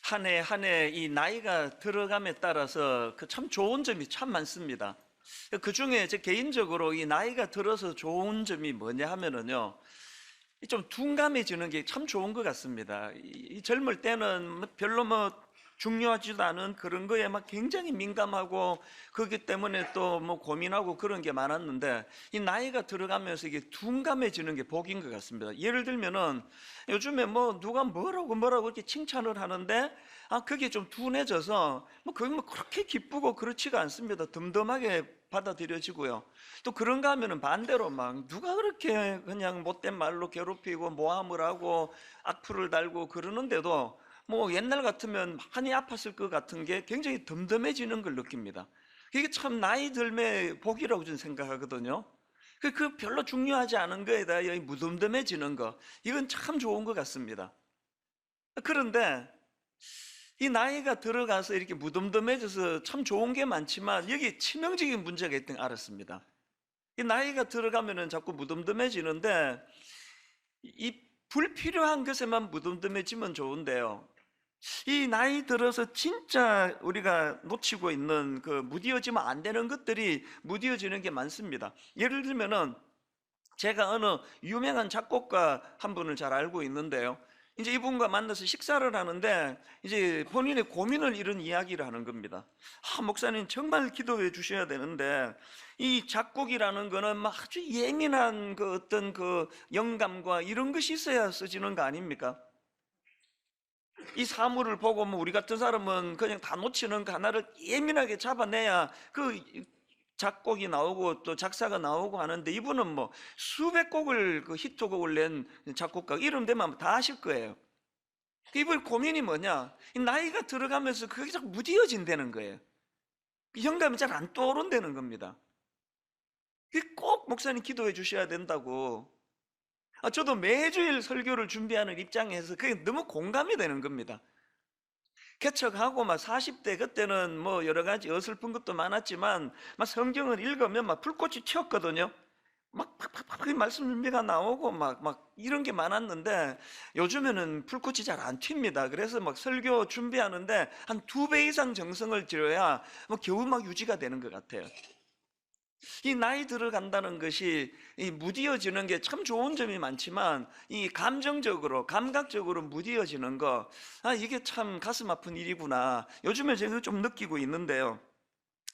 한 해 한 해 이 나이가 들어감에 따라서 그 참 좋은 점이 참 많습니다. 그 중에 제 개인적으로 이 나이가 들어서 좋은 점이 뭐냐 하면은요, 좀 둔감해지는 게 참 좋은 것 같습니다. 이 젊을 때는 별로 중요하지도 않은 그런 거에 막 굉장히 민감하고 그렇기 때문에 또 고민하고 그런 게 많았는데, 이 나이가 들어가면서 이게 둔감해지는 게 복인 것 같습니다. 예를 들면은 요즘에 누가 뭐라고 이렇게 칭찬을 하는데, 그게 좀 둔해져서 그게 그렇게 기쁘고 그렇지가 않습니다. 덤덤하게 받아들여지고요. 또 그런가 하면은 반대로 막 누가 그렇게 그냥 못된 말로 괴롭히고 모함을 하고 악플을 달고 그러는데도 옛날 같으면 많이 아팠을 것 같은 게 굉장히 덤덤해지는 걸 느낍니다. 이게 참 나이 들매 복이라고 저는 생각하거든요. 그 별로 중요하지 않은 거에다 무덤덤해지는 거, 이건 참 좋은 것 같습니다. 그런데 이 나이가 들어가서 이렇게 무덤덤해져서 참 좋은 게 많지만 여기 치명적인 문제가 있다는 걸 알았습니다. 이 나이가 들어가면은 자꾸 무덤덤해지는데, 이 불필요한 것에만 무덤덤해지면 좋은데요, 이 나이 들어서 진짜 우리가 놓치고 있는 그 무디어지면 안 되는 것들이 무디어지는 게 많습니다. 예를 들면은 제가 어느 유명한 작곡가 한 분을 잘 알고 있는데요, 이제 이분과 만나서 식사를 하는데 이제 본인의 고민을 이런 이야기를 하는 겁니다. 목사님 정말 기도해 주셔야 되는데, 이 작곡이라는 거는 아주 예민한 그 어떤 그 영감과 이런 것이 있어야 쓰지는 거 아닙니까? 이 사물을 보고 우리 같은 사람은 그냥 다 놓치는 거 하나를 예민하게 잡아내야 그 작곡이 나오고 또 작사가 나오고 하는데, 이분은 수백 곡을 그 히트곡을 낸 작곡가 이름 되면 다 아실 거예요. 이분 고민이 뭐냐? 이 나이가 들어가면서 그게 자꾸 무디어진다는 거예요. 영감이 잘 안 떠오른다는 겁니다. 꼭 목사님 기도해 주셔야 된다고. 저도 매주일 설교를 준비하는 입장에서 그게 너무 공감이 되는 겁니다. 개척하고 40대 그때는 여러 가지 어설픈 것도 많았지만 성경을 읽으면 불꽃이 튀었거든요. 그 말씀 준비가 나오고 이런 게 많았는데, 요즘에는 불꽃이 잘 안 튑니다. 그래서 설교 준비하는데 한 2배 이상 정성을 들여야 겨우 유지가 되는 것 같아요. 이 나이 들어간다는 것이 이 무디어지는 게 참 좋은 점이 많지만, 이 감정적으로 감각적으로 무디어지는 거, 이게 참 가슴 아픈 일이구나, 요즘에 제가 좀 느끼고 있는데요.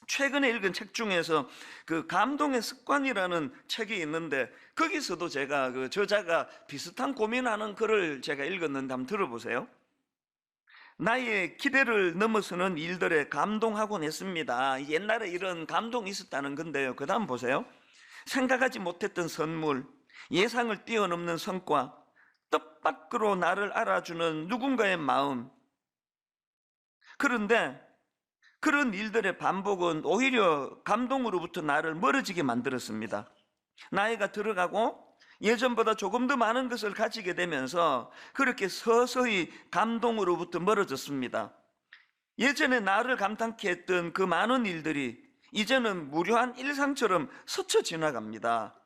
최근에 읽은 책 중에서 그 감동의 습관이라는 책이 있는데, 거기서도 제가 그 저자가 비슷한 고민하는 글을 제가 읽었는데 한번 들어보세요. 나의 기대를 넘어서는 일들에 감동하곤 했습니다. 옛날에 이런 감동이 있었다는 건데요, 그 다음 보세요. 생각하지 못했던 선물, 예상을 뛰어넘는 성과, 뜻밖으로 나를 알아주는 누군가의 마음. 그런데 그런 일들의 반복은 오히려 감동으로부터 나를 멀어지게 만들었습니다. 나이가 들어가고 예전보다 조금 더 많은 것을 가지게 되면서 그렇게 서서히 감동으로부터 멀어졌습니다. 예전에 나를 감탄케 했던 그 많은 일들이 이제는 무료한 일상처럼 스쳐 지나갑니다.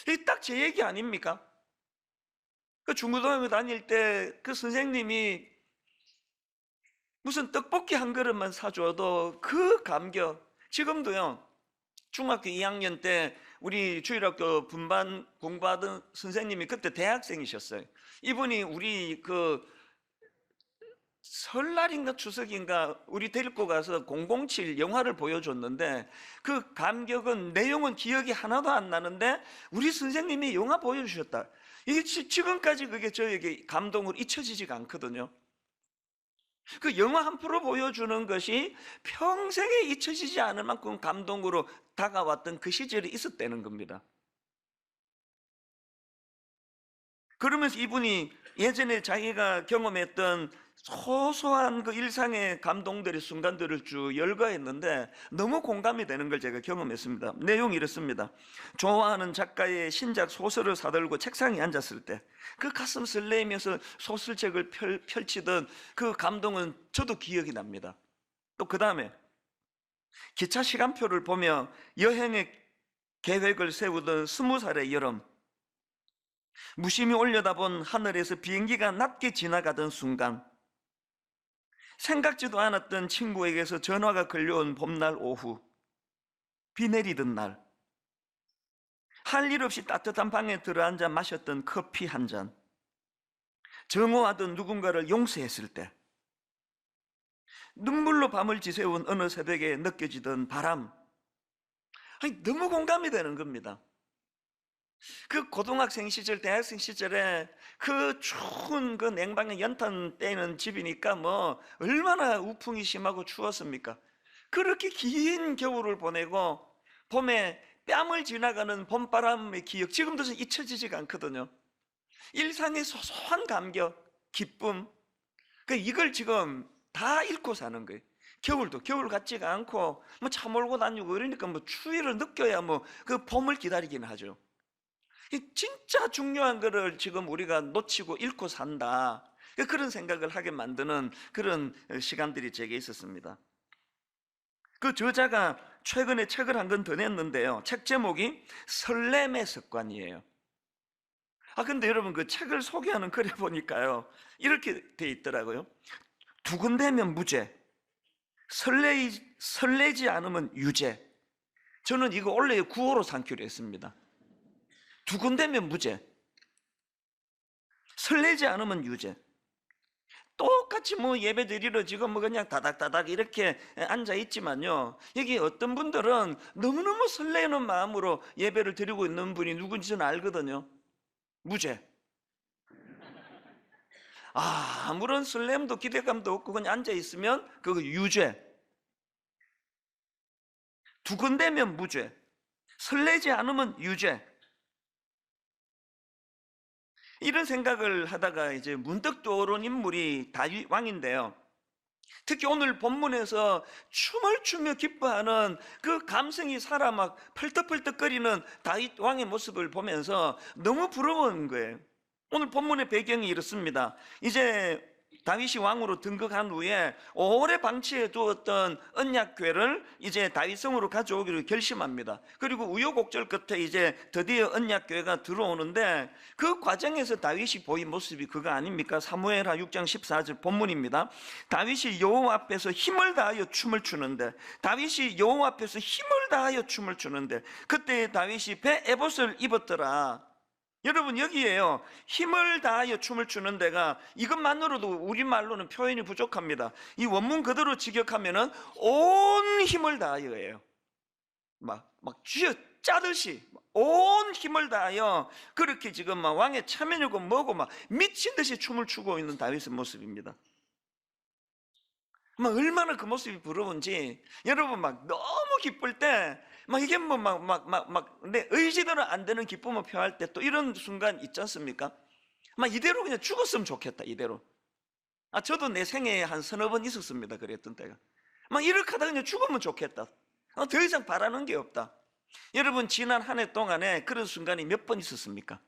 이게 딱 제 얘기 아닙니까? 그 중고등학교 다닐 때 그 선생님이 무슨 떡볶이 한 그릇만 사줘도 그 감격, 지금도요. 중학교 2학년 때 우리 주일학교 분반 공부하던 선생님이 그때 대학생이셨어요. 이분이 우리 그 설날인가 추석인가 우리 데리고 가서 007 영화를 보여줬는데, 그 감격은, 내용은 기억이 하나도 안 나는데 우리 선생님이 영화 보여주셨다. 이게 지금까지 그게 저에게 감동으로 잊혀지지가 않거든요. 그 영화 한 프로 보여주는 것이 평생에 잊혀지지 않을 만큼 감동으로 다가왔던 그 시절이 있었다는 겁니다. 그러면서 이분이 예전에 자기가 경험했던 소소한 그 일상의 감동들의 순간들을 쭉 열거했는데 너무 공감이 되는 걸 제가 경험했습니다. 내용이 이렇습니다. 좋아하는 작가의 신작 소설을 사들고 책상에 앉았을 때 그 가슴 설레이면서 소설책을 펼치던 그 감동은 저도 기억이 납니다. 또 그 다음에 기차 시간표를 보며 여행의 계획을 세우던 20살의 여름, 무심히 올려다본 하늘에서 비행기가 낮게 지나가던 순간, 생각지도 않았던 친구에게서 전화가 걸려온 봄날 오후, 비 내리던 날, 할 일 없이 따뜻한 방에 들어앉아 마셨던 커피 한 잔, 정오하던 누군가를 용서했을 때, 눈물로 밤을 지새운 어느 새벽에 느껴지던 바람, 너무 공감이 되는 겁니다. 그 고등학생 시절, 대학생 시절에 그 추운 그 냉방에 연탄 떼는 집이니까 뭐 얼마나 우풍이 심하고 추웠습니까? 그렇게 긴 겨울을 보내고 봄에 뺨을 지나가는 봄바람의 기억, 지금도 잊혀지지가 않거든요. 일상의 소소한 감격, 기쁨, 이걸 지금 다 잃고 사는 거예요. 겨울도 겨울 같지가 않고 뭐 차 몰고 다니고 이러니까 뭐 추위를 느껴야 뭐 그 봄을 기다리긴 하죠. 진짜 중요한 거를 지금 우리가 놓치고 잃고 산다, 그런 생각을 하게 만드는 그런 시간들이 제게 있었습니다. 그 저자가 최근에 책을 한 권 더 냈는데요, 책 제목이 설렘의 습관이에요. 근데 여러분, 그 책을 소개하는 글에 보니까요, 이렇게 돼 있더라고요. 두근대면 무죄, 설레지 않으면 유죄. 저는 이거 원래 구호로 삼기로 했습니다. 두근대면 무죄, 설레지 않으면 유죄. 똑같이 뭐 예배 드리러 지금 뭐 그냥 다닥다닥 이렇게 앉아 있지만요, 여기 어떤 분들은 너무너무 설레는 마음으로 예배를 드리고 있는 분이 누군지 저는 알거든요. 무죄. 아무런 설렘도 기대감도 없고 그냥 앉아 있으면 그거 유죄. 두근대면 무죄, 설레지 않으면 유죄. 이런 생각을 하다가 이제 문득 떠오른 인물이 다윗 왕인데요, 특히 오늘 본문에서 춤을 추며 기뻐하는 그 감성이 살아 막 펄떡펄떡거리는 다윗 왕의 모습을 보면서 너무 부러운 거예요. 오늘 본문의 배경이 이렇습니다. 이제 다윗이 왕으로 등극한 후에 오래 방치해 두었던 언약궤를 이제 다윗성으로 가져오기로 결심합니다. 그리고 우여곡절 끝에 이제 드디어 언약궤가 들어오는데, 그 과정에서 다윗이 보인 모습이 그거 아닙니까? 사무엘하 6장 14절 본문입니다. 다윗이 여호와 앞에서 힘을 다하여 춤을 추는데, 그때 다윗이 배 에봇을 입었더라. 여러분, 여기에요, 힘을 다하여 춤을 추는 데가 이것만으로도 우리말로는 표현이 부족합니다. 이 원문 그대로 직역하면은 온 힘을 다하여예요. 막 쥐어 짜듯이 온 힘을 다하여 그렇게 지금 막 왕의 차면이고 뭐고 막 미친 듯이 춤을 추고 있는 다윗의 모습입니다. 얼마나 그 모습이 부러운지, 여러분 막 너무 기쁠 때 이게 내 의지대로 안 되는 기쁨을 표할 때 또 이런 순간 있지 않습니까? 이대로 그냥 죽었으면 좋겠다, 이대로. 저도 내 생애에 한 서너 번 있었습니다, 그랬던 때가. 이렇게 하다 그냥 죽으면 좋겠다, 더 이상 바라는 게 없다. 여러분, 지난 한 해 동안에 그런 순간이 몇 번 있었습니까?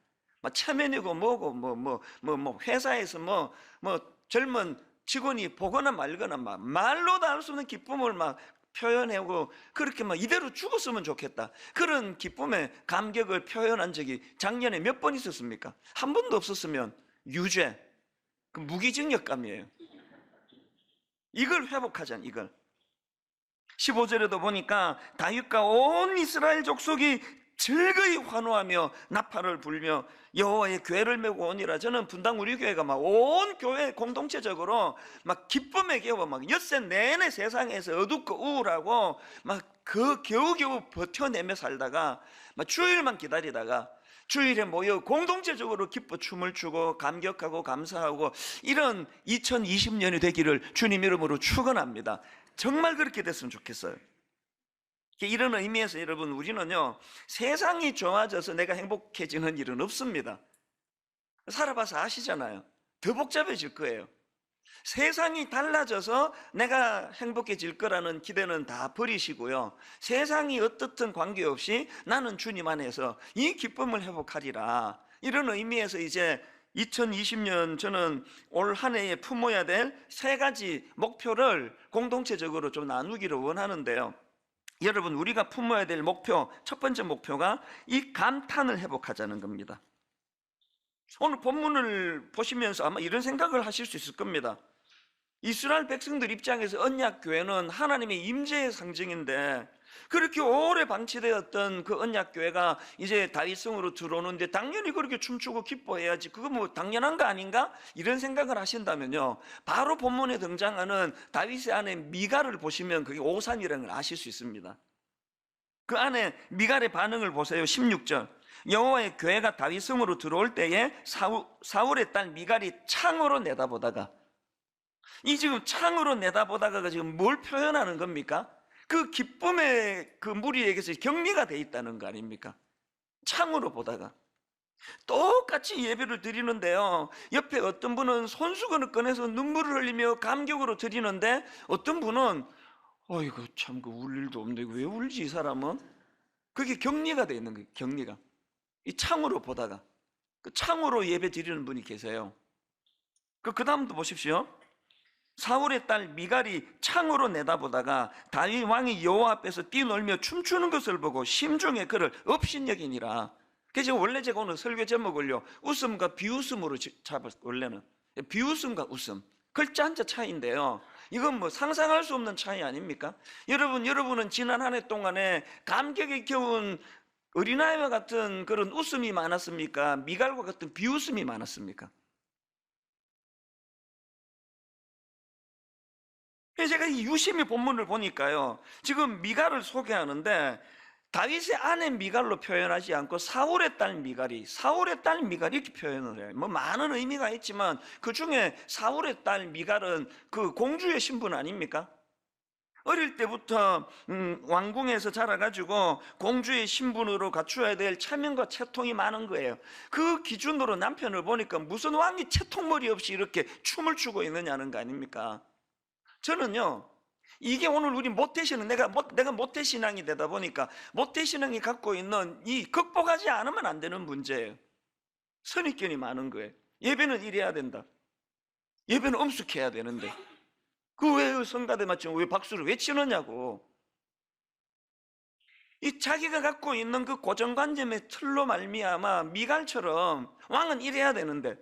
체면이고 뭐고 회사에서 젊은 직원이 보거나 말거나 말로도 할 수 없는 기쁨을 표현하고 그렇게 이대로 죽었으면 좋겠다, 그런 기쁨의 감격을 표현한 적이 작년에 몇 번 있었습니까? 한 번도 없었으면 유죄, 그 무기징역감이에요. 이걸 회복하자는, 이걸. 15절에도 보니까 다윗과 온 이스라엘 족속이 즐거이 환호하며 나팔을 불며 여호와의 궤를 메고 오니라. 저는 분당 우리 교회가 온 교회 공동체적으로 기쁨에 겨워 엿새 내내 세상에서 어둡고 우울하고 그 겨우겨우 버텨내며 살다가 주일만 기다리다가 주일에 모여 공동체적으로 기뻐 춤을 추고 감격하고 감사하고, 이런 2020년이 되기를 주님 이름으로 축원합니다. 정말 그렇게 됐으면 좋겠어요. 이런 의미에서 여러분, 우리는요, 세상이 좋아져서 내가 행복해지는 일은 없습니다. 살아봐서 아시잖아요. 더 복잡해질 거예요. 세상이 달라져서 내가 행복해질 거라는 기대는 다 버리시고요, 세상이 어떻든 관계없이 나는 주님 안에서 이 기쁨을 회복하리라. 이런 의미에서 이제 2020년 저는 올 한 해에 품어야 될 세 가지 목표를 공동체적으로 좀 나누기를 원하는데요, 여러분, 우리가 품어야 될 목표, 첫 번째 목표가 이 감탄을 회복하자는 겁니다. 오늘 본문을 보시면서 아마 이런 생각을 하실 수 있을 겁니다. 이스라엘 백성들 입장에서 언약교회는 하나님의 임재의 상징인데, 그렇게 오래 방치되었던 그 언약교회가 이제 다윗성으로 들어오는데 당연히 그렇게 춤추고 기뻐해야지, 그거 뭐 당연한 거 아닌가? 이런 생각을 하신다면요, 바로 본문에 등장하는 다윗의 아내 미갈을 보시면 그게 오산이라는 걸 아실 수 있습니다. 그 안에 미갈의 반응을 보세요. 16절, 여호와의 교회가 다윗성으로 들어올 때에 사울의 딸 미갈이 창으로 내다보다가, 이 지금 창으로 내다보다가 지금 뭘 표현하는 겁니까? 그 기쁨의 그 무리에게서 격리가 돼 있다는 거 아닙니까? 창으로 보다가 똑같이 예배를 드리는데요, 옆에 어떤 분은 손수건을 꺼내서 눈물을 흘리며 감격으로 드리는데, 어떤 분은 어이구 참 그 울 일도 없는데 왜 울지 이 사람은? 그게 격리가 돼 있는 거예요. 격리가. 이 창으로 보다가, 그 창으로 예배 드리는 분이 계세요. 그 다음도 보십시오. 사울의 딸 미갈이 창으로 내다보다가 다윗 왕이 여호와 앞에서 뛰놀며 춤추는 것을 보고 심중에 그를 업신여기니라. 그래서 원래 제가 오늘 설교 제목을요, 웃음과 비웃음으로 잡았어요. 원래는 비웃음과 웃음, 글자 한자 차이인데요, 이건 뭐 상상할 수 없는 차이 아닙니까? 여러분은 지난 한 해 동안에 감격에 겨운 어린아이와 같은 그런 웃음이 많았습니까? 미갈과 같은 비웃음이 많았습니까? 제가 이 유심히 본문을 보니까요, 지금 미갈을 소개하는데 다윗의 아내 미갈로 표현하지 않고 사울의 딸 미갈이 이렇게 표현을 해요. 뭐 많은 의미가 있지만 그 중에 사울의 딸 미갈은 그 공주의 신분 아닙니까? 어릴 때부터 왕궁에서 자라가지고 공주의 신분으로 갖추어야 될 체면과 채통이 많은 거예요. 그 기준으로 남편을 보니까 무슨 왕이 채통머리 없이 이렇게 춤을 추고 있느냐는 거 아닙니까? 저는요, 이게 오늘 우리 모태신앙, 내가 모태신앙이 되다 보니까 모태신앙이 갖고 있는 이 극복하지 않으면 안 되는 문제예요. 선입견이 많은 거예요. 예배는 이래야 된다, 예배는 엄숙해야 되는데 그 왜 성가대 맞추면 왜 박수를 왜 치느냐고. 이 자기가 갖고 있는 그 고정관념의 틀로 말미암아 미갈처럼 왕은 이래야 되는데,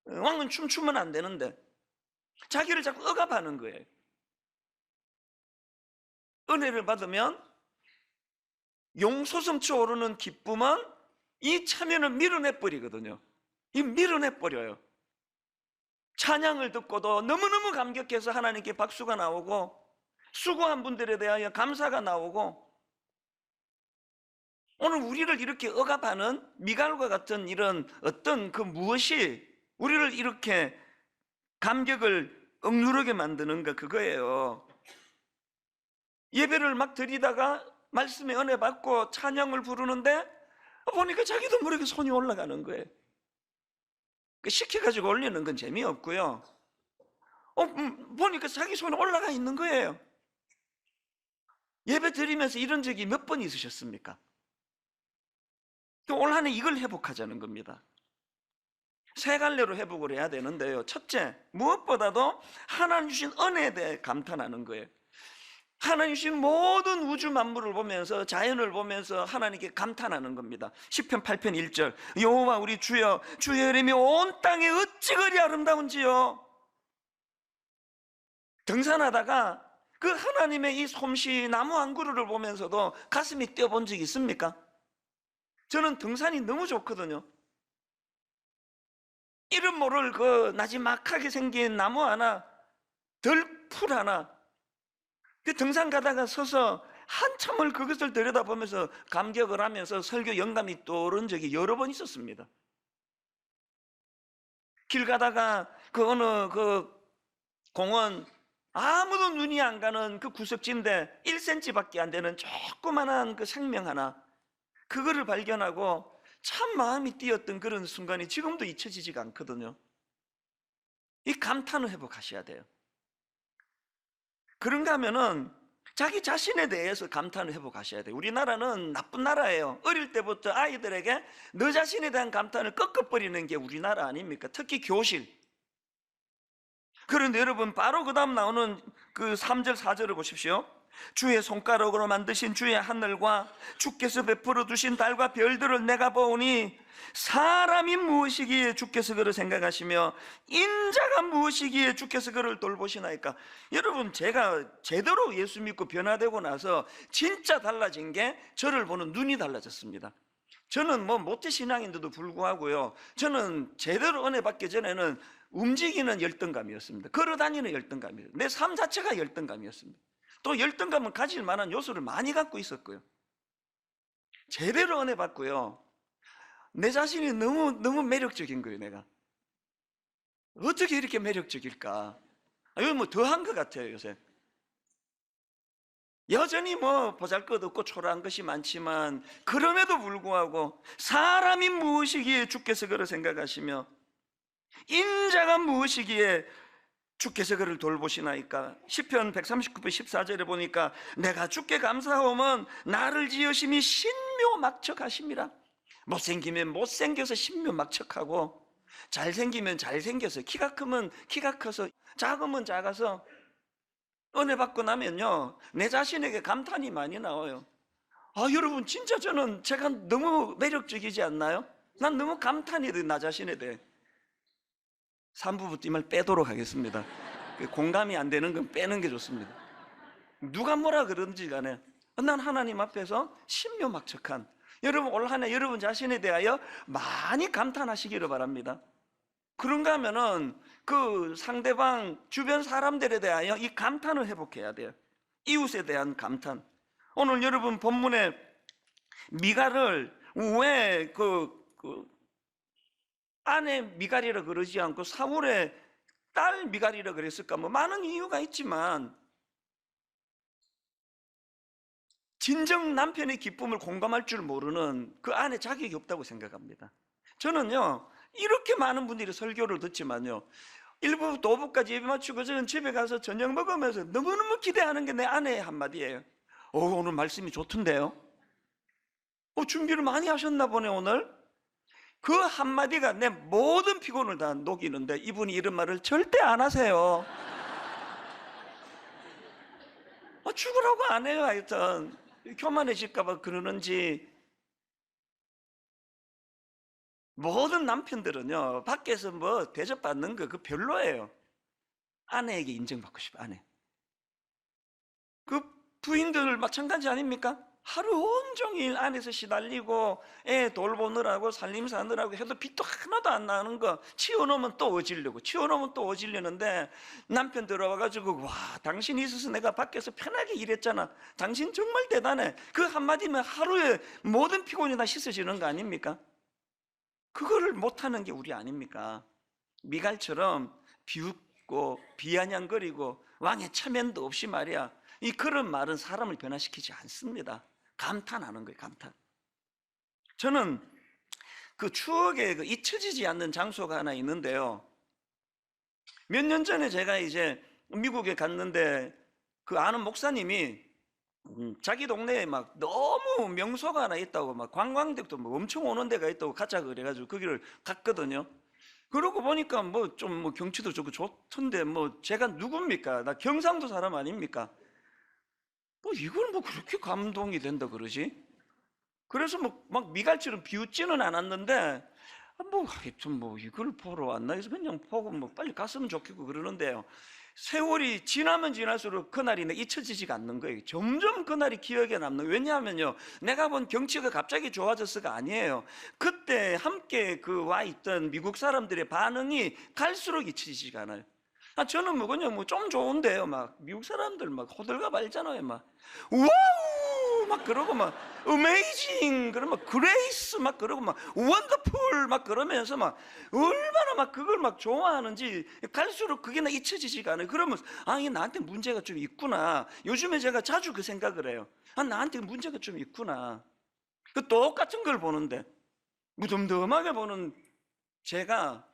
왕은 춤추면 안 되는데 자기를 자꾸 억압하는 거예요. 은혜를 받으면 용솟음치 오르는 기쁨은 이 체면을 밀어내버리거든요. 이 밀어내버려요. 찬양을 듣고도 너무너무 감격해서 하나님께 박수가 나오고, 수고한 분들에 대하여 감사가 나오고, 오늘 우리를 이렇게 억압하는 미갈과 같은 이런 어떤 그 무엇이 우리를 이렇게 감격을 억누르게 만드는가, 그거예요. 예배를 막 드리다가 말씀에 은혜 받고 찬양을 부르는데 보니까 자기도 모르게 손이 올라가는 거예요. 시켜가지고 올리는 건 재미없고요, 보니까 자기 손이 올라가 있는 거예요. 예배 드리면서 이런 적이 몇 번 있으셨습니까? 올 한 해 이걸 회복하자는 겁니다. 세 갈래로 회복을 해야 되는데요, 첫째, 무엇보다도 하나님 주신 은혜에 대해 감탄하는 거예요. 하나님 주신 모든 우주 만물을 보면서, 자연을 보면서 하나님께 감탄하는 겁니다. 시편 8편 1절, 여호와 우리 주여, 주의 이름이 온 땅에 어찌 그리 아름다운지요. 등산하다가 그 하나님의 이 솜씨, 나무 한 그루를 보면서도 가슴이 뛰어본 적이 있습니까? 저는 등산이 너무 좋거든요. 이름 모를 그 나지막하게 생긴 나무 하나, 들풀 하나, 그 등산 가다가 서서 한참을 그것을 들여다보면서 감격을 하면서 설교 영감이 떠오른 적이 여러 번 있었습니다. 길 가다가 그 어느 그 공원, 아무도 눈이 안 가는 그 구석지인데 1cm밖에 안 되는 조그만한 그 생명 하나, 그거를 발견하고 참 마음이 뛰었던 그런 순간이 지금도 잊혀지지가 않거든요. 이 감탄을 회복하셔야 돼요. 그런가 하면은 자기 자신에 대해서 감탄을 회복하셔야 돼요. 우리나라는 나쁜 나라예요. 어릴 때부터 아이들에게 너 자신에 대한 감탄을 꺾어버리는 게 우리나라 아닙니까? 특히 교실. 그런데 여러분, 바로 그 다음 나오는 그 3절 4절을 보십시오. 주의 손가락으로 만드신 주의 하늘과 주께서 베풀어 두신 달과 별들을 내가 보오니 사람이 무엇이기에 주께서 그를 생각하시며 인자가 무엇이기에 주께서 그를 돌보시나이까. 여러분, 제가 제대로 예수 믿고 변화되고 나서 진짜 달라진 게 저를 보는 눈이 달라졌습니다. 저는 뭐 모태신앙인데도 불구하고요, 저는 제대로 은혜 받기 전에는 움직이는 열등감이었습니다. 걸어다니는 열등감이었습니다. 내 삶 자체가 열등감이었습니다. 또 열등감은 가질 만한 요소를 많이 갖고 있었고요, 제대로 은혜 받고요, 내 자신이 너무 매력적인 거예요. 내가 어떻게 이렇게 매력적일까? 이거 뭐 더한 것 같아요. 요새 여전히 뭐 보잘것없고 초라한 것이 많지만, 그럼에도 불구하고 사람이 무엇이기에 주께서 그를 생각하시며 인자가 무엇이기에 주께서 그를 돌보시나이까. 시편 139편 14절에 보니까 내가 주께 감사하오면 나를 지으심이 신묘막척하심이라. 못생기면 못생겨서 신묘막척하고, 잘생기면 잘생겨서, 키가 크면 키가 커서, 작으면 작아서, 은혜 받고 나면요 내 자신에게 감탄이 많이 나와요. 여러분, 진짜 저는 제가 너무 매력적이지 않나요? 난 너무 감탄이 돼, 나 자신에 대해. 3부부터 이 말 빼도록 하겠습니다. 공감이 안 되는 건 빼는 게 좋습니다. 누가 뭐라 그러든지 간에 난 하나님 앞에서 신묘막척한, 여러분 올 한 해 여러분 자신에 대하여 많이 감탄하시기를 바랍니다. 그런가 하면은 그 상대방 주변 사람들에 대하여 이 감탄을 회복해야 돼요. 이웃에 대한 감탄. 오늘 여러분 본문에 미갈을 왜 아내 미갈이라 그러지 않고 사울의 딸 미갈이라 그랬을까? 뭐 많은 이유가 있지만, 진정 남편의 기쁨을 공감할 줄 모르는 그 아내 자격이 없다고 생각합니다. 저는요 이렇게 많은 분들이 설교를 듣지만요, 1부부터 5부까지 예배 마치고 저는 집에 가서 저녁 먹으면서 너무너무 기대하는 게 내 아내의 한마디예요. 오늘 말씀이 좋던데요? 준비를 많이 하셨나 보네 오늘? 그 한마디가 내 모든 피곤을 다 녹이는데, 이분이 이런 말을 절대 안 하세요. 죽으라고 안 해요. 하여튼 교만해질까봐 그러는지. 모든 남편들은요 밖에서 뭐 대접받는 거 그 별로예요. 아내에게 인정받고 싶어. 아내. 그 부인들 마찬가지 아닙니까? 하루 온종일 안에서 시달리고 애 돌보느라고 살림 사느라고 해도 빚도 하나도 안 나는 거, 치워놓으면 또 어지르고, 치워놓으면 또 어지르는데, 남편 들어와가지고 와 당신이 있어서 내가 밖에서 편하게 일했잖아, 당신 정말 대단해, 그 한마디면 하루에 모든 피곤이 다 씻어지는 거 아닙니까? 그거를 못하는 게 우리 아닙니까? 미갈처럼 비웃고 비아냥거리고 왕의 체면도 없이 말이야, 이 그런 말은 사람을 변화시키지 않습니다. 감탄하는 거예요. 감탄. 저는 그 추억에 잊혀지지 않는 장소가 하나 있는데요, 몇 년 전에 제가 이제 미국에 갔는데 그 아는 목사님이 자기 동네에 막 너무 명소가 하나 있다고, 막 관광객도 뭐 엄청 오는 데가 있다고 가자 그래가지고 거기를 갔거든요. 그러고 보니까 뭐 좀 뭐 경치도 좋고 좋던데, 뭐 제가 누굽니까? 나 경상도 사람 아닙니까? 이걸 뭐 그렇게 감동이 된다 그러지? 그래서 뭐 막 미갈처럼 비웃지는 않았는데, 하여튼 뭐 이걸 보러 왔나 해서 그냥 보고 뭐 빨리 갔으면 좋겠고 그러는데요, 세월이 지나면 지날수록 그날이 잊혀지지가 않는 거예요. 점점 그날이 기억에 남는 거예요. 왜냐하면요, 내가 본 경치가 갑자기 좋아졌어가 아니에요. 그때 함께 와 있던 미국 사람들의 반응이 갈수록 잊혀지지가 않아요. 저는 뭐 그냥 뭐 좀 좋은데요, 막 미국 사람들 막 호들갑 알잖아요. 막 와우 막 그러고, 막 어메이징 그러면 그레이스 막 그러고, 막 원더풀 막 그러면서 막 얼마나 막 그걸 막 좋아하는지 갈수록 그게 나 잊혀지지가 않아요. 그러면 이게 나한테 문제가 좀 있구나. 요즘에 제가 자주 그 생각을 해요. 나한테 문제가 좀 있구나. 그 똑같은 걸 보는데 무덤덤하게 보는 제가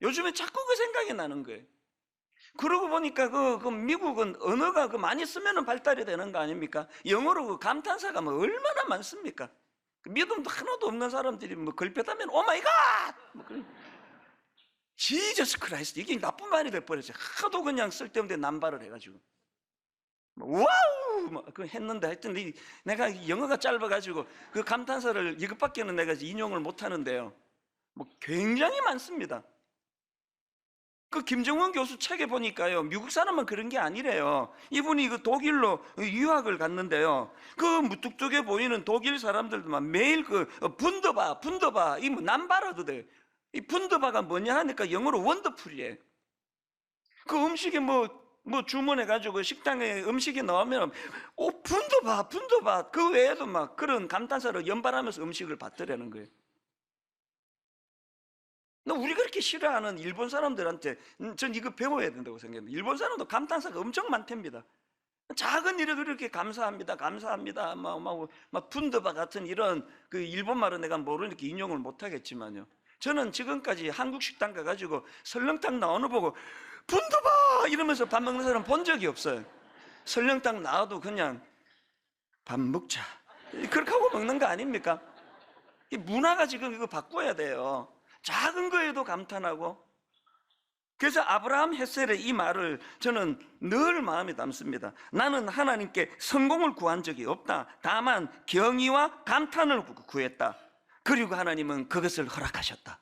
요즘에 자꾸 그 생각이 나는 거예요. 그러고 보니까 그 미국은 언어가 많이 쓰면은 발달이 되는 거 아닙니까? 영어로 그 감탄사가 뭐 얼마나 많습니까? 믿음도 하나도 없는 사람들이 뭐 걸핏하면 오 마이 갓! 지저스 크라이스트, 이게 나쁜 말이 돼버렸어요. 하도 그냥 쓸데없는 남발을 해가지고 와우 와우 그 했는데 하여튼 내가 영어가 짧아가지고 그 감탄사를 이것밖에는 내가 인용을 못 하는데요. 뭐 굉장히 많습니다. 그 김정은 교수 책에 보니까요, 미국 사람은 그런 게 아니래요. 이분이 그 독일로 유학을 갔는데요, 그 무뚝뚝해 보이는 독일 사람들만 매일 그 분더바 이 뭐 남발하도 돼. 이 분더바가 뭐냐 하니까 영어로 원더풀이에요. 그 음식에 뭐 주문해가지고 식당에 음식이 나오면 분더바 그 외에도 막 그런 감탄사를 연발하면서 음식을 받더라는 거예요. 우리가 그렇게 싫어하는 일본 사람들한테 전 이거 배워야 된다고 생각합니다. 일본 사람도 감탄사가 엄청 많답니다. 작은 일에도 이렇게 감사합니다, 막 분더바 같은 이런 그 일본 말은 내가 모르니까 인용을 못 하겠지만요. 저는 지금까지 한국 식당 가가지고 설렁탕 나오는 보고 분더바 이러면서 밥 먹는 사람 본 적이 없어요. 설렁탕 나와도 그냥 밥 먹자 그렇게 하고 먹는 거 아닙니까? 이 문화가 지금 이거 바꿔야 돼요. 작은 거에도 감탄하고. 그래서 아브라함 헷셀의 이 말을 저는 늘 마음에 담습니다. 나는 하나님께 성공을 구한 적이 없다. 다만 경의와 감탄을 구했다. 그리고 하나님은 그것을 허락하셨다.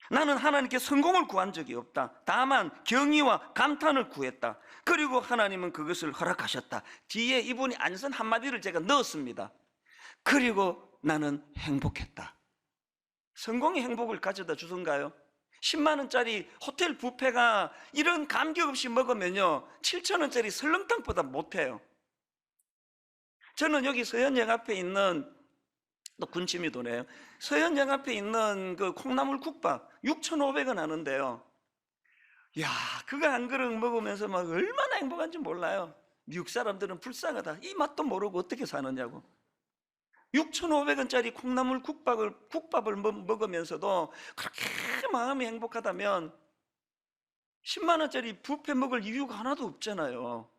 나는 하나님께 성공을 구한 적이 없다. 다만 경의와 감탄을 구했다. 그리고 하나님은 그것을 허락하셨다. 뒤에 이분이 안 쓴 한마디를 제가 넣었습니다. 그리고 나는 행복했다. 성공이 행복을 가져다 주던가요? 10만 원짜리 호텔 뷔페가 이런 감격 없이 먹으면요 7천 원짜리 설렁탕보다 못해요. 저는 여기 서현역 앞에 있는, 또 군침이 도네요. 서현역 앞에 있는 그 콩나물 국밥 6,500원 하는데요, 야 그거 한 그릇 먹으면서 막 얼마나 행복한지 몰라요. 미국 사람들은 불쌍하다, 이 맛도 모르고 어떻게 사느냐고. 6,500원짜리 콩나물 국밥을 먹으면서도 그렇게 마음이 행복하다면 10만 원짜리 뷔페 먹을 이유가 하나도 없잖아요.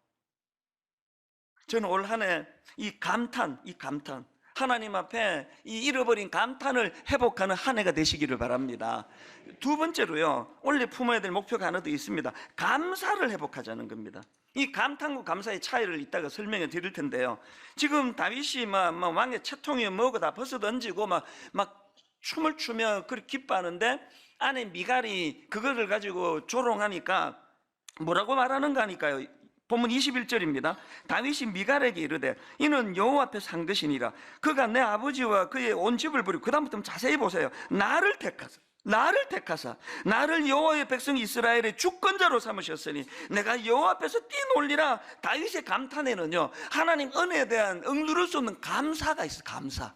저는 올 한 해 이 감탄 하나님 앞에 이 잃어버린 감탄을 회복하는 한 해가 되시기를 바랍니다. 두 번째로요, 원래 품어야 될 목표가 하나 더 있습니다. 감사를 회복하자는 겁니다. 이 감탄과 감사의 차이를 이따가 설명해 드릴 텐데요, 지금 다윗이 막 왕의 채통이 뭐고 다 벗어 던지고 막 춤을 추며 그렇게 기뻐하는데 아내 미갈이 그거를 가지고 조롱하니까 뭐라고 말하는가 하니까요, 본문 21절입니다. 다윗이 미갈에게 이르되 이는 여호와 앞에 산 것이니라. 그가 내 아버지와 그의 온 집을 버리고, 그 다음부터 자세히 보세요. 나를 택하사 나를 여호와의 백성 이스라엘의 주권자로 삼으셨으니 내가 여호와 앞에서 뛰놀리라. 다윗의 감탄에는요 하나님 은혜에 대한 억누를 수 없는 감사가 있어요. 감사.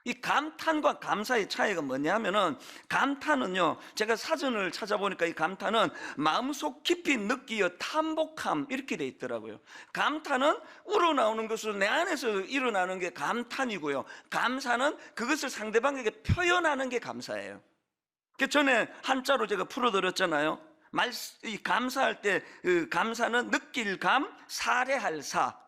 이 감탄과 감사의 차이가 뭐냐면은, 감탄은요 제가 사전을 찾아보니까 이 감탄은 마음속 깊이 느끼어 탐복함 이렇게 돼 있더라고요. 감탄은 우러나오는 것으로 내 안에서 일어나는 게 감탄이고요, 감사는 그것을 상대방에게 표현하는 게 감사예요. 그 전에 한자로 제가 풀어드렸잖아요. 이 감사할 때 그 감사는 느낄 감, 사례할 사.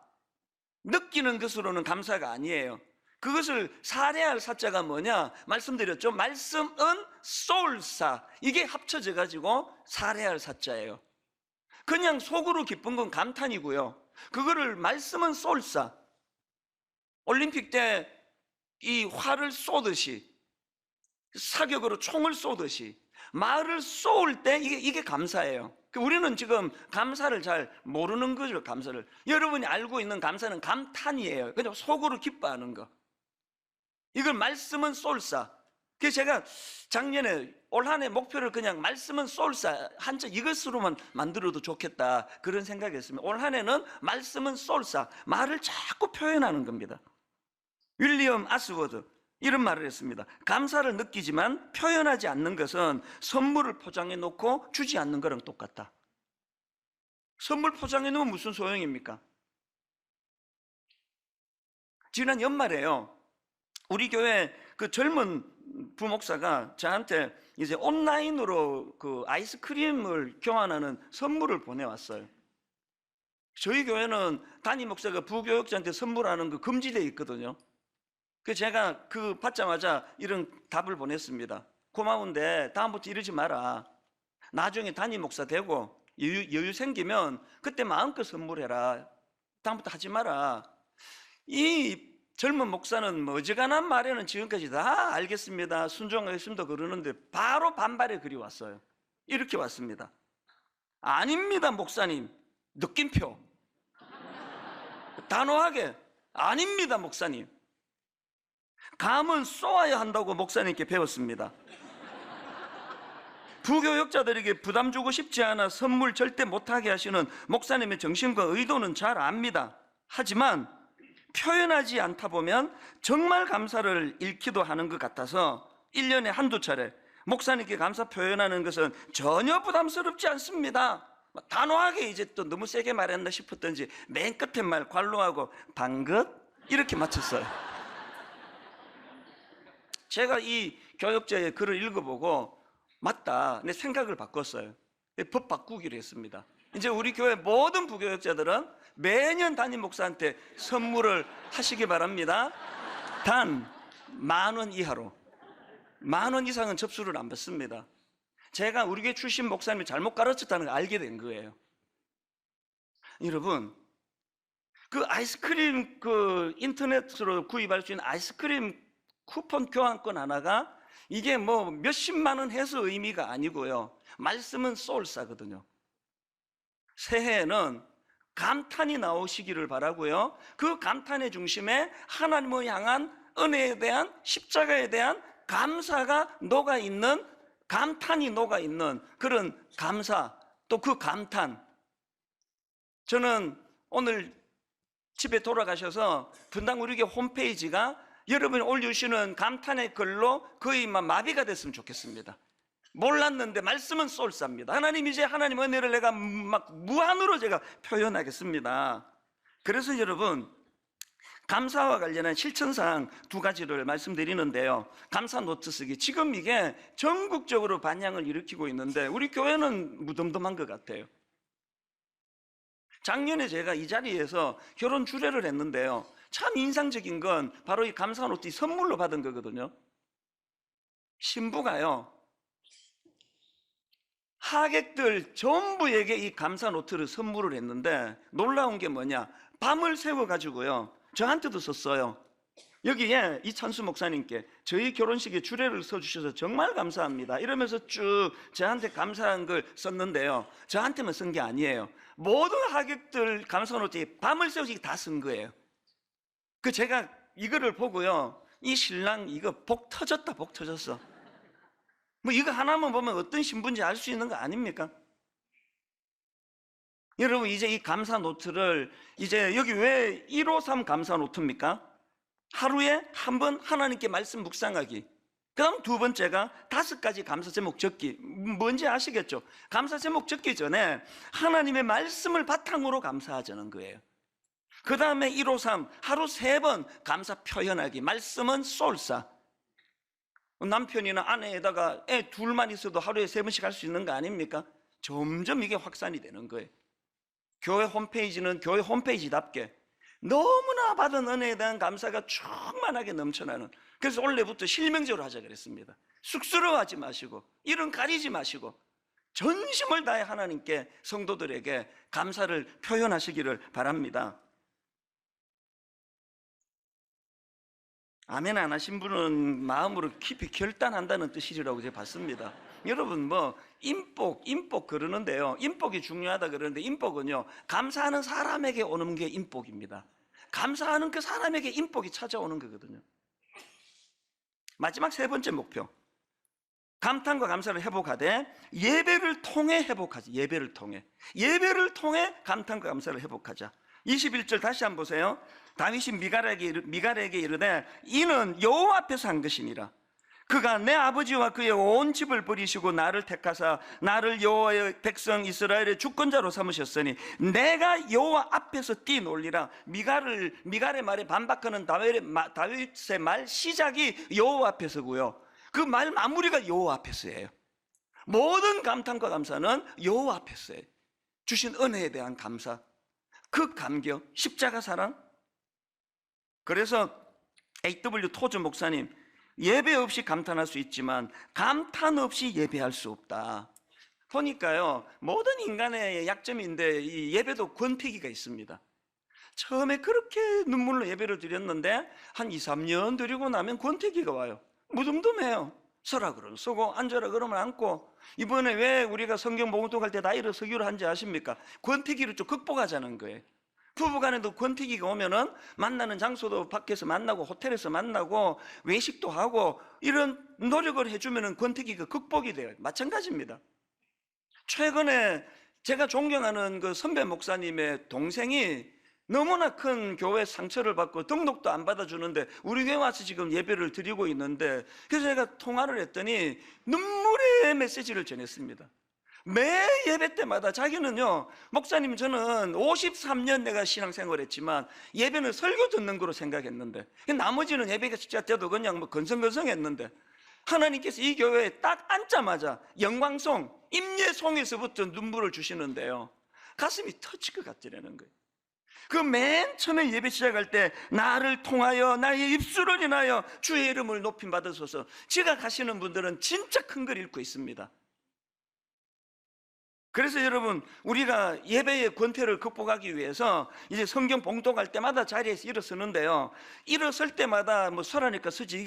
느끼는 것으로는 감사가 아니에요. 그것을 사례할 사자가 뭐냐 말씀드렸죠. 말씀은 쏠사, 이게 합쳐져 가지고 사례할 사자예요. 그냥 속으로 기쁜 건 감탄이고요, 그거를 말씀은 쏠사, 올림픽 때 이 활을 쏘듯이, 사격으로 총을 쏘듯이 말을 쏘을 때 이게 감사예요. 우리는 지금 감사를 잘 모르는 거죠. 감사를 여러분이 알고 있는 감사는 감탄이에요. 그냥 속으로 기뻐하는 거. 이걸 말씀은 쏠사. 그래서 제가 작년에 올 한 해 목표를 그냥 말씀은 쏠사 한자 이것으로만 만들어도 좋겠다 그런 생각이 있습니다. 올 한 해는 말씀은 쏠사, 말을 자꾸 표현하는 겁니다. 윌리엄 아스워드 이런 말을 했습니다. 감사를 느끼지만 표현하지 않는 것은 선물을 포장해 놓고 주지 않는 거랑 똑같다. 선물 포장해 놓으면 무슨 소용입니까? 지난 연말에요, 우리 교회 그 젊은 부목사가 저한테 이제 온라인으로 그 아이스크림을 교환하는 선물을 보내왔어요. 저희 교회는 담임 목사가 부교역자한테 선물하는 거 금지되어 있거든요. 그래서 제가 그 받자마자 이런 답을 보냈습니다. 고마운데 다음부터 이러지 마라. 나중에 담임 목사 되고 여유 생기면 그때 마음껏 선물해라. 다음부터 하지 마라. 이 젊은 목사는 뭐 어지간한 말에는 지금까지 다 알겠습니다, 순종하겠습니다 그러는데 바로 반발의 글이 왔어요. 이렇게 왔습니다. 아닙니다 목사님. 느낌표. 단호하게 아닙니다 목사님. 감은 쏘아야 한다고 목사님께 배웠습니다. 부교역자들에게 부담 주고 싶지 않아 선물 절대 못하게 하시는 목사님의 정신과 의도는 잘 압니다. 하지만 표현하지 않다 보면 정말 감사를 잃기도 하는 것 같아서 1년에 한두 차례 목사님께 감사 표현하는 것은 전혀 부담스럽지 않습니다. 단호하게 이제 또 너무 세게 말했나 싶었던지 맨 끝에 말 관로하고 방긋 이렇게 마쳤어요. 제가 이 교역자의 글을 읽어보고 맞다, 내 생각을 바꿨어요. 법 바꾸기로 했습니다. 이제 우리 교회 모든 부교역자들은 매년 담임 목사한테 선물을 하시기 바랍니다. 단 10,000원 이하로. 10,000원 이상은 접수를 안 받습니다. 제가 우리 교회 출신 목사님이 잘못 가르쳤다는 걸 알게 된 거예요. 여러분, 그 아이스크림 인터넷으로 구입할 수 있는 아이스크림 쿠폰 교환권 하나가 이게 뭐 몇십만 원 해서 의미가 아니고요. 말씀은 소울사거든요. 새해에는 감탄이 나오시기를 바라고요. 그 감탄의 중심에 하나님을 향한 은혜에 대한, 십자가에 대한 감사가 녹아있는, 감탄이 녹아있는 그런 감사, 또 그 감탄. 저는 오늘 집에 돌아가셔서 분당 우리 교회 홈페이지가 여러분이 올려주시는 감탄의 글로 거의 마비가 됐으면 좋겠습니다. 몰랐는데 말씀은 쏠쌉니다. 하나님, 이제 하나님 은혜를 내가 막 무한으로 제가 표현하겠습니다. 그래서 여러분, 감사와 관련한 실천사항 2가지를 말씀드리는데요. 감사 노트 쓰기. 지금 이게 전국적으로 반향을 일으키고 있는데 우리 교회는 무덤덤한 것 같아요. 작년에 제가 이 자리에서 결혼 주례를 했는데요. 참 인상적인 건 바로 이 감사 노트 선물로 받은 거거든요. 신부가요, 하객들 전부에게 이 감사 노트를 선물을 했는데 놀라운 게 뭐냐, 밤을 새워가지고요 저한테도 썼어요. 여기에 이찬수 목사님께 저희 결혼식에 주례를 써주셔서 정말 감사합니다 이러면서 쭉 저한테 감사한 걸 썼는데요, 저한테만 쓴 게 아니에요. 모든 하객들 감사 노트에 밤을 새워서 다 쓴 거예요. 제가 이거를 보고요, 이 신랑 이거 복 터졌다, 복 터졌어. 뭐 이거 하나만 보면 어떤 신부인지 알 수 있는 거 아닙니까? 여러분, 이제 이 감사 노트를, 이제 여기 왜 153 감사 노트입니까? 하루에 한 번 하나님께 말씀 묵상하기. 그 다음 2번째가 5가지 감사 제목 적기. 뭔지 아시겠죠? 감사 제목 적기 전에 하나님의 말씀을 바탕으로 감사하자는 거예요. 그 다음에 153 하루 3번 감사 표현하기. 말씀은 쏠사. 남편이나 아내에다가 애 둘만 있어도 하루에 3번씩 할 수 있는 거 아닙니까? 점점 이게 확산이 되는 거예요. 교회 홈페이지는 교회 홈페이지답게 너무나 받은 은혜에 대한 감사가 충만하게 넘쳐나는, 그래서 원래부터 실명적으로 하자 그랬습니다. 쑥스러워하지 마시고 이름 가리지 마시고 전심을 다해 하나님께, 성도들에게 감사를 표현하시기를 바랍니다. 아멘 안 하신 분은 마음으로 깊이 결단한다는 뜻이라고 제가 봤습니다. 여러분, 뭐 인복 그러는데요, 인복이 중요하다 그러는데 인복은요, 감사하는 사람에게 오는 게 인복입니다. 감사하는 그 사람에게 인복이 찾아오는 거거든요. 마지막 3번째 목표, 감탄과 감사를 회복하되 예배를 통해 회복하자. 예배를 통해 감탄과 감사를 회복하자. 21절 다시 한번 보세요. 다윗이 미갈에게 이르되 이는 여호와 앞에서 한 것이니라. 그가 내 아버지와 그의 온 집을 버리시고 나를 택하사 나를 여호와의 백성 이스라엘의 주권자로 삼으셨으니 내가 여호와 앞에서 뛰놀리라. 미갈의 말에 반박하는 다윗의 말 시작이 여호와 앞에서고요, 그 말 마무리가 여호와 앞에서예요. 모든 감탄과 감사는 여호와 앞에서예요. 주신 은혜에 대한 감사, 그 감격, 십자가 사랑. 그래서 A.W. 토즈 목사님, 예배 없이 감탄할 수 있지만 감탄 없이 예배할 수 없다. 보니까요, 모든 인간의 약점인데 이 예배도 권태기가 있습니다. 처음에 그렇게 눈물로 예배를 드렸는데 한 2, 3년 드리고 나면 권태기가 와요. 무덤덤해요. 서라 그러면 서고 앉아라 그러면 앉고. 이번에 왜 우리가 성경 봉독할 때 다 일어서기로 한지 아십니까? 권태기를 좀 극복하자는 거예요. 부부간에도 권태기가 오면은 만나는 장소도 밖에서 만나고 호텔에서 만나고 외식도 하고 이런 노력을 해주면은 권태기가 극복이 돼요. 마찬가지입니다. 최근에 제가 존경하는 그 선배 목사님의 동생이 너무나 큰 교회 상처를 받고 등록도 안 받아주는데 우리 교회 와서 지금 예배를 드리고 있는데, 그래서 제가 통화를 했더니 눈물의 메시지를 전했습니다. 매 예배 때마다 자기는요, 목사님 저는 53년 내가 신앙생활 했지만 예배는 설교 듣는 거로 생각했는데 나머지는 예배가 진짜 돼도 그냥 뭐 건성건성했는데 하나님께서 이 교회에 딱 앉자마자 영광송, 임예송에서부터 눈물을 주시는데요, 가슴이 터질 것 같더라는 거예요. 그 맨 처음에 예배 시작할 때 나를 통하여 나의 입술을 인하여 주의 이름을 높임 받으소서, 지가 가시는 분들은 진짜 큰 걸 읽고 있습니다. 그래서 여러분, 우리가 예배의 권태를 극복하기 위해서 이제 성경 봉독할 때마다 자리에서 일어서는데요, 일어설 때마다 뭐 서라니까 서지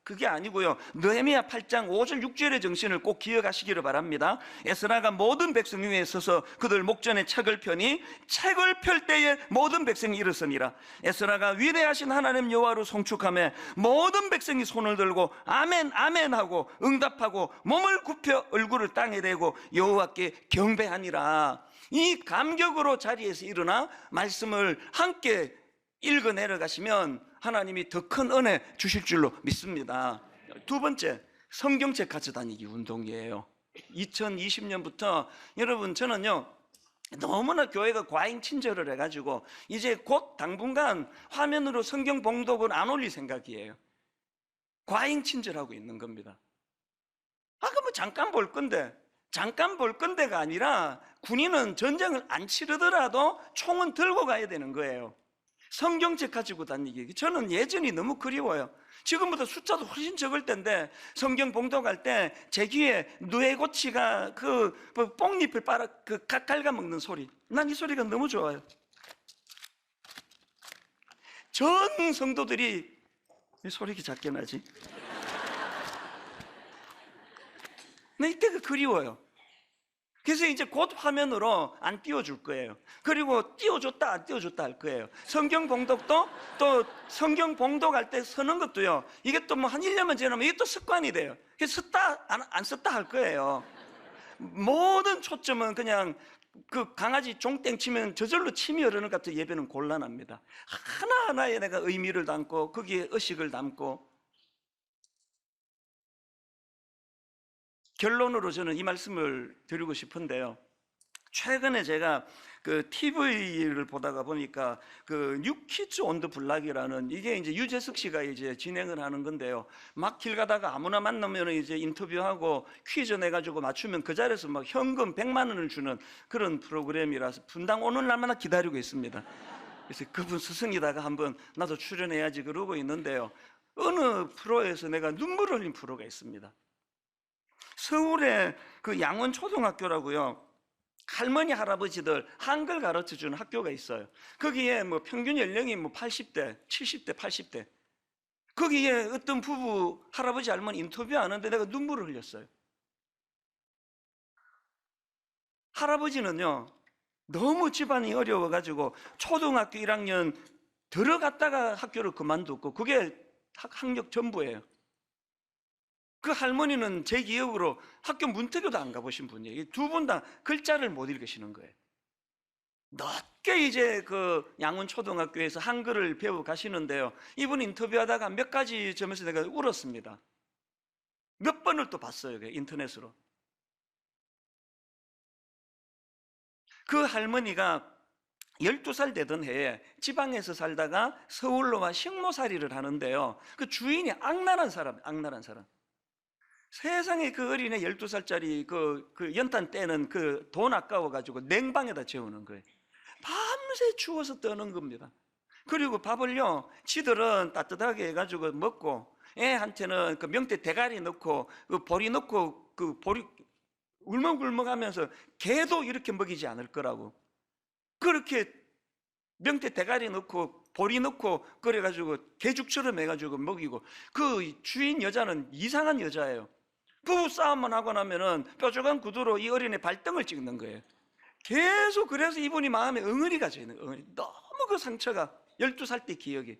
그게 아니고요, 느헤미야 8장 5절 6절의 정신을 꼭 기억하시기를 바랍니다. 에스라가 모든 백성 위에 서서 그들 목전에 책을 펴니 책을 펼 때에 모든 백성이 일어서니라. 에스라가 위대하신 하나님 여호와로 송축하며 모든 백성이 손을 들고 아멘 아멘 하고 응답하고 몸을 굽혀 얼굴을 땅에 대고 여호와께 경배하니라. 이 감격으로 자리에서 일어나 말씀을 함께 읽어 내려가시면 하나님이 더 큰 은혜 주실 줄로 믿습니다. 두 번째, 성경책 가져다니기 운동이에요. 2020년부터 여러분, 저는요 너무나 교회가 과잉 친절을 해가지고 이제 곧 당분간 화면으로 성경 봉독을 안 올릴 생각이에요. 과잉 친절하고 있는 겁니다. 그럼 잠깐 볼 건데, 잠깐 볼 건데가 아니라 군인은 전쟁을 안 치르더라도 총은 들고 가야 되는 거예요. 성경책 가지고 다니기, 저는 예전이 너무 그리워요. 지금보다 숫자도 훨씬 적을 텐데 성경 봉독할 때 제 귀에 누에고치가 그 뽕잎을 빨아 갉아먹는 소리, 난 이 소리가 너무 좋아요. 전 성도들이, 왜 소리 이렇게 작게 나지? 나 이때가 그리워요. 그래서 이제 곧 화면으로 안 띄워줄 거예요. 그리고 띄워줬다 안 띄워줬다 할 거예요. 성경 봉독도 또 성경 봉독할 때 서는 것도요, 이게 또 뭐 한 1년만 지나면 이게 또 습관이 돼요. 그래서 썼다 안 썼다 할 거예요. 모든 초점은 그냥 그 강아지 종땡 치면 저절로 침이 흐르는 것 같은 예배는 곤란합니다. 하나하나에 내가 의미를 담고 거기에 의식을 담고. 결론으로 저는 이 말씀을 드리고 싶은데요, 최근에 제가 그 TV를 보다가 보니까 그 뉴키즈 온 더 블락이라는, 이게 이제 유재석 씨가 이제 진행을 하는 건데요, 막 길 가다가 아무나 만나면 이제 인터뷰하고 퀴즈 내가지고 맞추면 그 자리에서 막 현금 100만 원을 주는 그런 프로그램이라서 분당 오는 날마다 기다리고 있습니다. 그래서 그분 스승이다가 한번 나도 출연해야지 그러고 있는데요, 어느 프로에서 내가 눈물 흘린 프로가 있습니다. 서울에 그 양원초등학교라고요, 할머니 할아버지들 한글 가르쳐 주는 학교가 있어요. 거기에 뭐 평균 연령이 뭐 80대 70대 80대, 거기에 어떤 부부 할아버지 할머니 인터뷰하는데 내가 눈물을 흘렸어요. 할아버지는요 너무 집안이 어려워가지고 초등학교 1학년 들어갔다가 학교를 그만뒀고 그게 학력 전부예요. 그 할머니는 제 기억으로 학교 문턱에도 안 가보신 분이에요. 두 분 다 글자를 못 읽으시는 거예요. 늦게 이제 그 양원초등학교에서 한글을 배워 가시는데요, 이분 인터뷰하다가 몇 가지 점에서 내가 울었습니다. 몇 번을 또 봤어요, 인터넷으로. 그 할머니가 12살 되던 해에 지방에서 살다가 서울로 와 식모살이를 하는데요, 그 주인이 악랄한 사람. 세상에 그 어린애 12살짜리 그 연탄 떼는 그 돈 아까워가지고 냉방에다 재우는 거예요. 밤새 추워서 떠는 겁니다. 그리고 밥을요, 지들은 따뜻하게 해가지고 먹고 애한테는 그 명태 대가리 넣고 그 보리 넣고 그 보리 울먹울먹하면서 개도 이렇게 먹이지 않을 거라고. 그렇게 명태 대가리 넣고 보리 넣고 끓여가지고 개죽처럼 해가지고 먹이고, 그 주인 여자는 이상한 여자예요. 부부 싸움만 하고 나면은 뾰족한 구두로 이 어린애 발등을 찍는 거예요. 계속. 그래서 이분이 마음에 응어리가 져 있는 거예요. 너무 그 상처가 12살 때 기억이.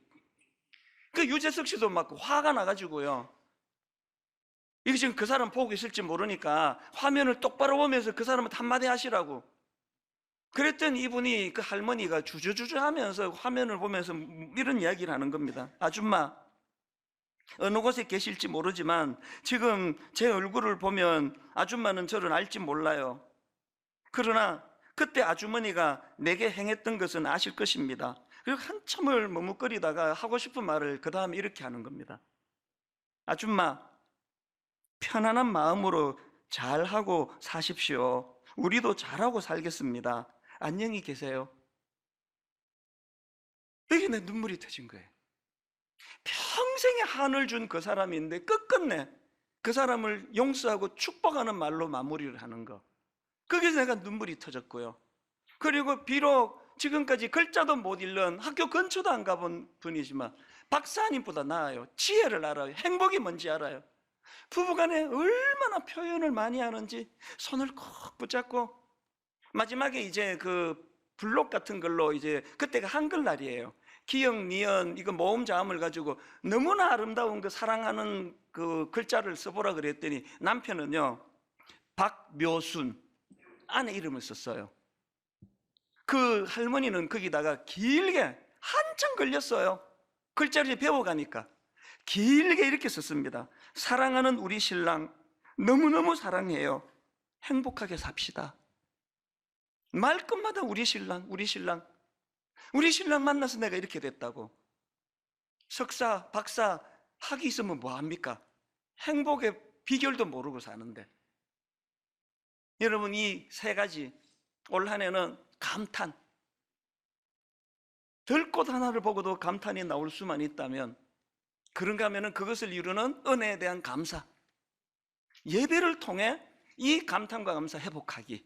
그 유재석 씨도 막 화가 나가지고요. 이게 지금 그 사람 보고 있을지 모르니까 화면을 똑바로 보면서 그 사람한테 한마디 하시라고. 그랬더니 이분이, 그 할머니가 주저주저 하면서 화면을 보면서 이런 이야기를 하는 겁니다. 아줌마, 어느 곳에 계실지 모르지만 지금 제 얼굴을 보면 아줌마는 저를 알지 몰라요. 그러나 그때 아주머니가 내게 행했던 것은 아실 것입니다. 그리고 한참을 머뭇거리다가 하고 싶은 말을 그 다음에 이렇게 하는 겁니다. 아줌마, 편안한 마음으로 잘하고 사십시오. 우리도 잘하고 살겠습니다. 안녕히 계세요. 여기 내 눈물이 터진 거예요. 평생의 한을 준 그 사람인데 끝끝내 그 사람을 용서하고 축복하는 말로 마무리를 하는 거. 거기서 내가 눈물이 터졌고요. 그리고 비록 지금까지 글자도 못 읽는, 학교 근처도 안 가본 분이지만 박사님보다 나아요. 지혜를 알아요. 행복이 뭔지 알아요. 부부간에 얼마나 표현을 많이 하는지 손을 꼭 붙잡고, 마지막에 이제 그 블록 같은 걸로, 이제 그때가 한글날이에요. 기역, 니은, 이거 모음 자음을 가지고 너무나 아름다운 그 사랑하는 그 글자를 써보라 그랬더니 남편은요, 박묘순 아내 이름을 썼어요. 그 할머니는 거기다가 길게 한참 걸렸어요. 글자를 배워가니까 길게 이렇게 썼습니다. 사랑하는 우리 신랑, 너무너무 사랑해요. 행복하게 삽시다. 말끝마다 우리 신랑, 우리 신랑, 우리 신랑 만나서 내가 이렇게 됐다고. 석사, 박사 학위 있으면 뭐합니까? 행복의 비결도 모르고 사는데. 여러분, 이 세 가지, 올 한 해는 감탄, 들꽃 하나를 보고도 감탄이 나올 수만 있다면, 그런가 하면 그것을 이루는 은혜에 대한 감사, 예배를 통해 이 감탄과 감사 회복하기,